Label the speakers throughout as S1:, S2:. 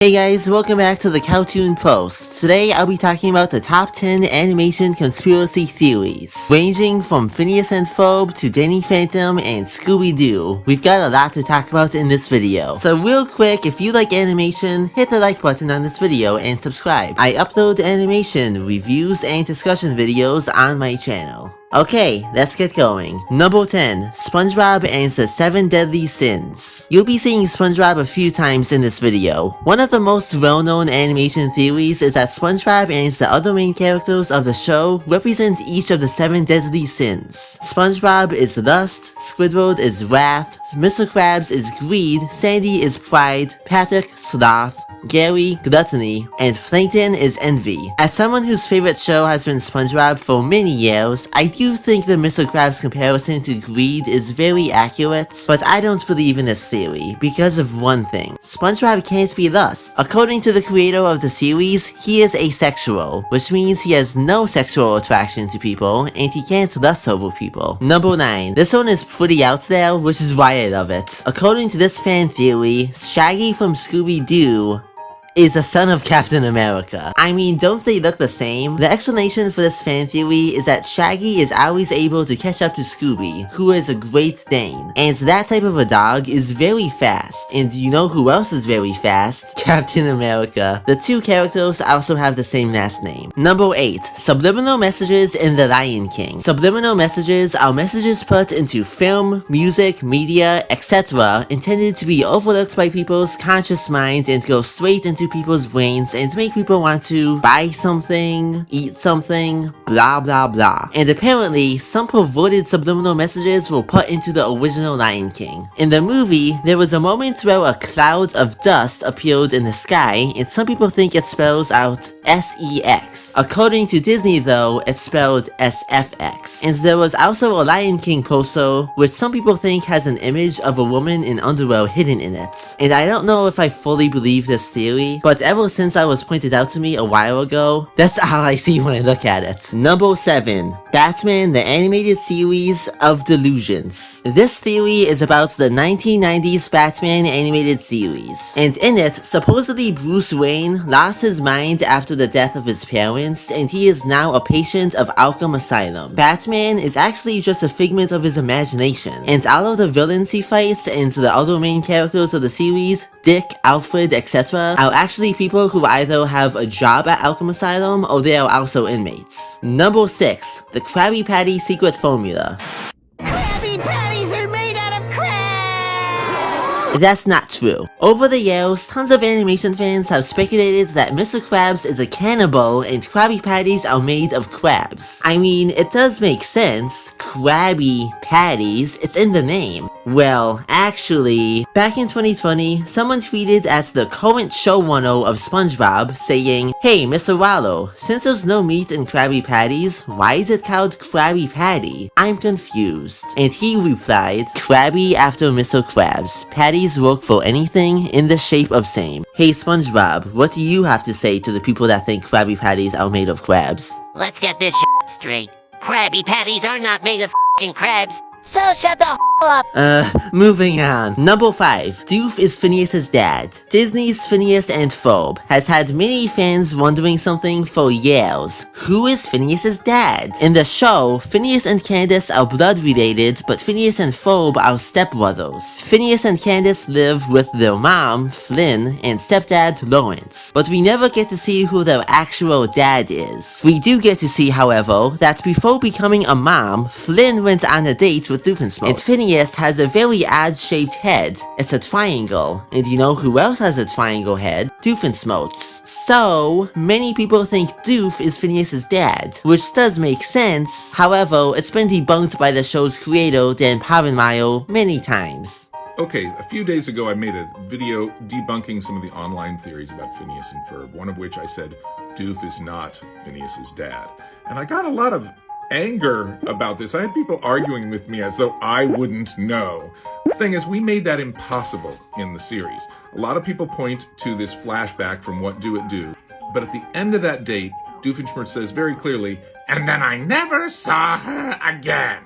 S1: Hey guys, welcome back to the Cowtoon Post. Today I'll be talking about the top 10 animation conspiracy theories, ranging from Phineas and Ferb to Danny Phantom and Scooby-Doo. We've got a lot to talk about in this video. So real quick, if you like animation, hit the like button on this video and subscribe. I upload animation, reviews, and discussion videos on my channel. Okay, let's get going. Number 10. SpongeBob and the 7 Deadly Sins. You'll be seeing SpongeBob a few times in this video. One of the most well-known animation theories is that SpongeBob and the other main characters of the show represent each of the 7 deadly sins. SpongeBob is lust, Squidward is wrath, Mr. Krabs is greed, Sandy is pride, Patrick sloth, Gary gluttony, and Plankton is envy. As someone whose favorite show has been SpongeBob for many years, I do think the Mr. Krabs comparison to greed is very accurate, but I don't believe in this theory because of one thing. SpongeBob can't be lust. According to the creator of the series, he is asexual, which means he has no sexual attraction to people and he can't lust over people. Number 9. This one is pretty out there, which is why I love it. According to this fan theory, Shaggy from Scooby-Doo is a son of Captain America. I mean, don't they look the same? The explanation for this fan theory is that Shaggy is always able to catch up to Scooby, who is a Great Dane. And that type of a dog is very fast. And you know who else is very fast? Captain America. The two characters also have the same last name. Number 8. Subliminal messages in The Lion King. Subliminal messages are messages put into film, music, media, etc. intended to be overlooked by people's conscious minds and go straight into people's brains and make people want to buy something, eat something, blah blah blah. And apparently, some perverted subliminal messages were put into the original Lion King. In the movie, there was a moment where a cloud of dust appeared in the sky, and some people think it spells out S-E-X. According to Disney though, it's spelled S-F-X. And there was also a Lion King poster, which some people think has an image of a woman in underwear hidden in it. And I don't know if I fully believe this theory, but ever since it was pointed out to me a while ago, that's all I see when I look at it. Number 7. Batman the Animated Series of Delusions. This theory is about the 1990s Batman animated series, and in it, supposedly Bruce Wayne lost his mind after the death of his parents, and he is now a patient of Arkham Asylum. Batman is actually just a figment of his imagination, and all of the villains he fights and the other main characters of the series, Dick, Alfred, etc., are actually people who either have a job at Arkham Asylum or they are also inmates. Number 6. The Krabby Patty Secret Formula.
S2: Krabby Patties are made out of crab!
S1: That's not true. Over the years, tons of animation fans have speculated that Mr. Krabs is a cannibal and Krabby Patties are made of crabs. I mean, it does make sense. Krabby Patties, it's in the name. Well, actually, back in 2020, someone tweeted as the current showrunner of SpongeBob saying, "Hey Mr. Wallow, since there's no meat in Krabby Patties, why is it called Krabby Patty? I'm confused." And he replied, "Krabby after Mr. Krabs. Patties work for anything in the shape of same." Hey SpongeBob, what do you have to say to the people that think Krabby Patties are made of crabs?
S2: Let's get this straight. Krabby Patties are not made of f***ing crabs, so shut the up!
S1: Moving on. Number 5. Doof is Phineas's dad. Disney's Phineas and Ferb has had many fans wondering something for years. Who is Phineas's dad? In the show, Phineas and Candace are blood related, but Phineas and Ferb are stepbrothers. Phineas and Candace live with their mom, Flynn, and stepdad, Lawrence. But we never get to see who their actual dad is. We do get to see, however, that before becoming a mom, Flynn went on a date with Doofenshmirtz. And Phineas has a very odd-shaped head. It's a triangle. And you know who else has a triangle head? Doofenshmirtz. So, many people think Doof is Phineas's dad, which does make sense. However, it's been debunked by the show's creator, Dan Povenmire, many times.
S3: Okay, a few days ago I made a video debunking some of the online theories about Phineas and Ferb, one of which I said Doof is not Phineas's dad. And I got a lot of anger about this. I had people arguing with me as though I wouldn't know. The thing is, we made that impossible in the series. A lot of people point to this flashback from What Do It Do, but at the end of that date, Doofenshmirtz says very clearly, "And then I never saw her again."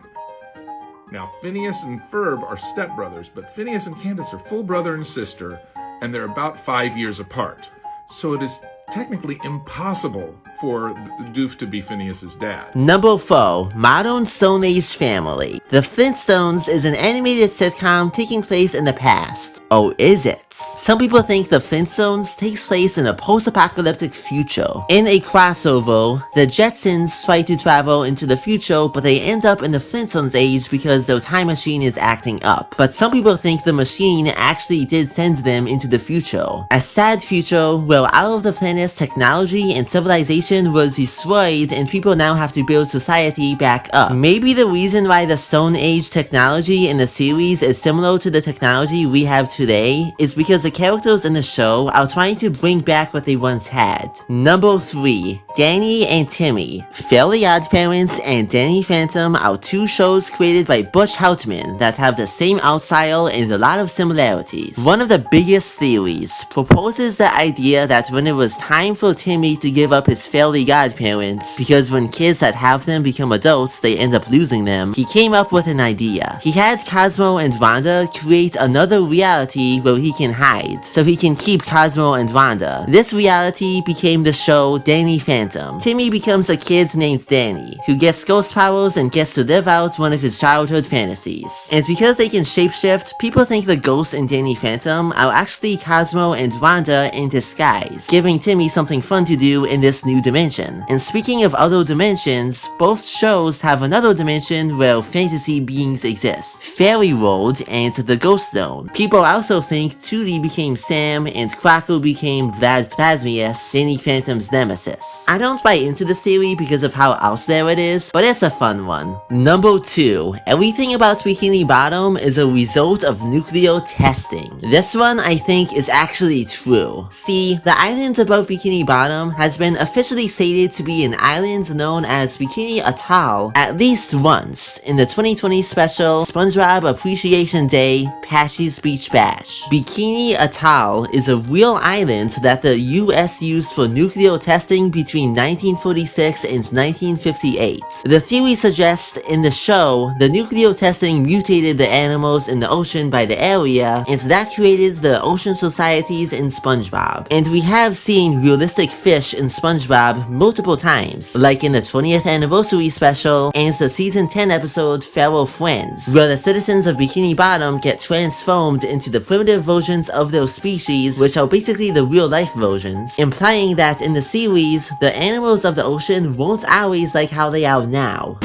S3: Now, Phineas and Ferb are stepbrothers, but Phineas and Candace are full brother and sister, and they're about 5 years apart. So it is technically impossible for Doof to be Phineas's dad.
S1: Number 4. Modern Stone Age Family. The Flintstones is an animated sitcom taking place in the past. Oh, is it? Some people think the Flintstones takes place in a post-apocalyptic future. In a crossover, the Jetsons try to travel into the future, but they end up in the Flintstones age because their time machine is acting up. But some people think the machine actually did send them into the future. A sad future where all of the planet's technology and civilization was destroyed and people now have to build society back up. Maybe the reason why the Stone Age technology in the series is similar to the technology we have today is because the characters in the show are trying to bring back what they once had. Number 3. Danny and Timmy. Fairly OddParents and Danny Phantom are two shows created by Butch Hartman that have the same art style and a lot of similarities. One of the biggest theories proposes the idea that when it was time for Timmy to give up his Fairly OddParents, because when kids that have them become adults, they end up losing them, he came up with an idea. He had Cosmo and Wanda create another reality where he can hide, so he can keep Cosmo and Wanda. This reality became the show Danny Phantom. Timmy becomes a kid named Danny, who gets ghost powers and gets to live out one of his childhood fantasies. And because they can shapeshift, people think the ghosts in Danny Phantom are actually Cosmo and Wanda in disguise, giving Timmy something fun to do in this new dimension. And speaking of other dimensions, both shows have another dimension where fantasy beings exist, Fairy World and the Ghost Zone. People also think Tootie became Sam and Crocker became Vlad Plasmius, Danny Phantom's nemesis. I don't buy into this theory because of how out there it is, but it's a fun one. Number 2. Everything about Bikini Bottom is a result of nuclear testing. This one I think is actually true. See, the island above Bikini Bottom has been officially stated to be an island known as Bikini Atoll at least once in the 2020 special SpongeBob Appreciation Day Patchy's Beach Bash. Bikini Atoll is a real island that the US used for nuclear testing between 1946 and 1958. The theory suggests in the show, the nuclear testing mutated the animals in the ocean by the area, and that created the ocean societies in SpongeBob. And we have seen realistic fish in SpongeBob multiple times, like in the 20th anniversary special and the season 10 episode Feral Friends, where the citizens of Bikini Bottom get transformed into the primitive versions of their species, which are basically the real life versions, implying that in the series, the animals of the ocean weren't always like how they are now.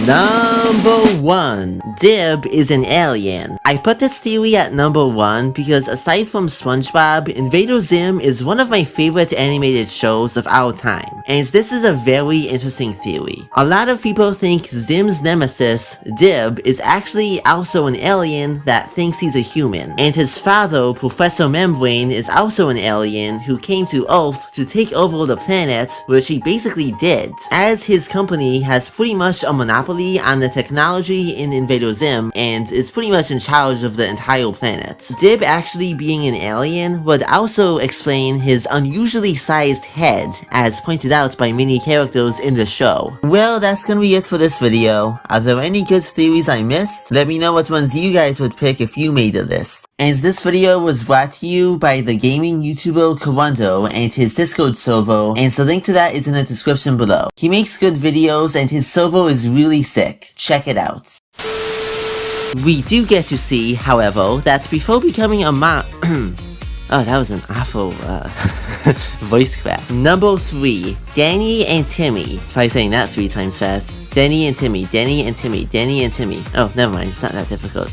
S1: Number 1. Dib is an alien. I put this theory at number 1 because aside from SpongeBob, Invader Zim is one of my favorite animated shows of our time, and this is a very interesting theory. A lot of people think Zim's nemesis, Dib, is actually also an alien that thinks he's a human, and his father, Professor Membrane, is also an alien who came to Earth to take over the planet, which he basically did, as his company has pretty much a monopoly on the technology in Invader Zim and is pretty much in charge of the entire planet. Dib actually being an alien would also explain his unusually sized head, as pointed out by many characters in the show. Well, that's gonna be it for this video. Are there any good theories I missed? Let me know what ones you guys would pick if you made a list. And this video was brought to you by the gaming YouTuber Karundo and his Discord server, and the link to that is in the description below. He makes good videos and his server is really sick. Check it out. We do get to see, however, that before becoming a oh, that was an awful, voice crack. Number 3. Danny and Timmy. Try saying that 3 times fast. Danny and Timmy, Danny and Timmy, Danny and Timmy. Oh, never mind, it's not that difficult.